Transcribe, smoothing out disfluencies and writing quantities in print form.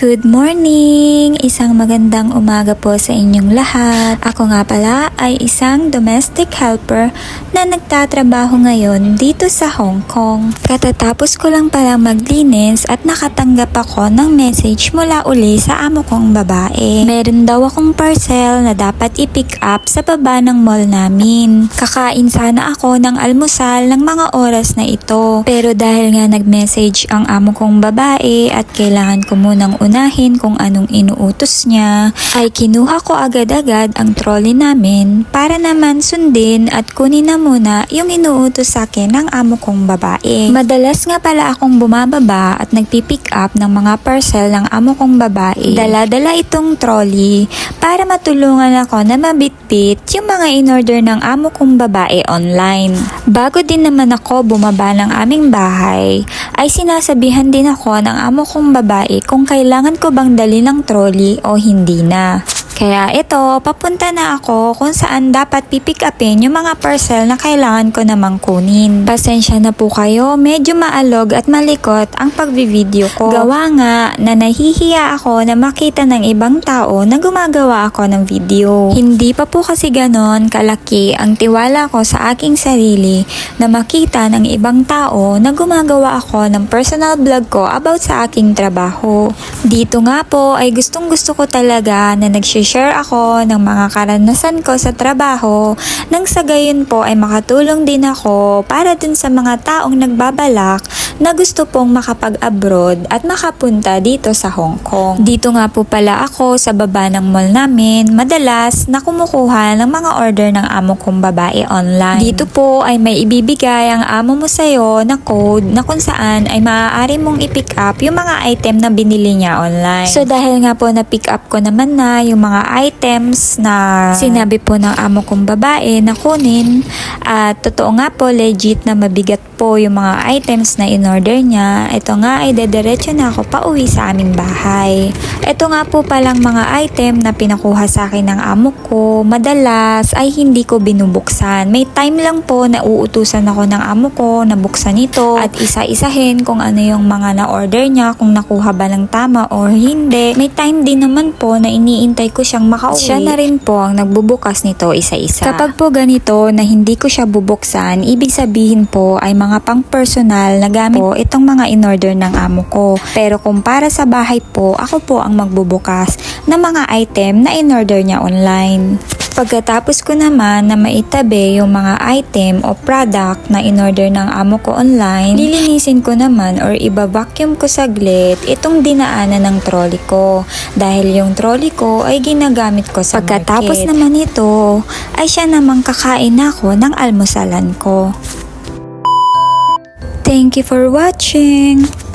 Good morning! Isang magandang umaga po sa inyong lahat. Ako nga pala ay isang domestic helper na nagtatrabaho ngayon dito sa Hong Kong. Katatapos ko lang pala maglinis at nakatanggap ako ng message mula uli sa amo kong babae. Meron daw akong parcel na dapat i-pick up sa baba ng mall namin. Kakain sana ako ng almusal ng mga oras na ito. Pero dahil nga nag-message ang amo kong babae at kailangan ko munang unahin kung anong inuutos niya, ay kinuha ko agad-agad ang trolley namin para naman sundin at kunin na muna yung inuutos sa akin ng amo kong babae. Madalas nga pala akong bumababa at nagpipick up ng mga parcel ng amo kong babae. Dala-dala itong trolley para matulungan ako na mabitbit yung mga in-order ng amo kong babae online. Bago din naman ako bumaba ng aming bahay, ay sinasabihan din ako ng amo kong babae kung kailangan ko bang dali ng trolley o hindi na. Kaya ito, papunta na ako kung saan dapat pipick upin yung mga parcel na kailangan ko namang kunin. Pasensya na po kayo, medyo maalog at malikot ang pagbivideo ko. Gawa nga na nahihiya ako na makita ng ibang tao na gumagawa ako ng video. Hindi pa po kasi ganon kalaki ang tiwala ko sa aking sarili na makita ng ibang tao na gumagawa ako ng personal vlog ko about sa aking trabaho. Dito nga po ay gustong-gusto ko talaga na nag-share ako ng mga karanasan ko sa trabaho nang sa gayon po ay makatulong din ako para dun sa mga taong nagbabalak na gusto pong makapag-abroad at makapunta dito sa Hong Kong. Dito nga po pala ako sa baba ng mall namin madalas na kumukuha ng mga order ng amo kong babae online. Dito po ay may ibibigay ang amo mo sa'yo na code na kung saan ay maaari mong i-pick up yung mga item na binili niya online. So dahil nga po na-pick up ko naman na yung mga items na sinabi po ng amo kong babae na kunin, at totoo nga po legit na mabigat po yung mga items na in-order niya. Ito nga ay dediretso na ako pauwi sa aming bahay. Ito nga po palang mga item na pinakuha sa akin ng amo ko, madalas ay hindi ko binubuksan. May time lang po na uutusan ako ng amo ko na buksan ito at isa-isahin kung ano yung mga na-order niya, kung nakuha ba ng tama or hindi. May time din naman po na iniintay ko siyang makauwi. Siya na rin po ang nagbubukas nito isa-isa. Kapag po ganito na hindi ko siya bubuksan, ibig sabihin po ay mga pang-personal na gamit po itong mga in-order ng amo ko. Pero kung para sa bahay po, ako po ang magbubukas ng mga item na in-order niya online. Pagkatapos ko naman na maitabi yung mga item o product na in-order ng amo ko online, lilinisin ko naman or iba-vacuum ko saglit itong dinaanan ng trolley ko. Dahil yung trolley ko ay ginagamit ko sa pagkatapos market. Naman ito, ay siya namang kakain ako ng almusalan ko. Thank you for watching!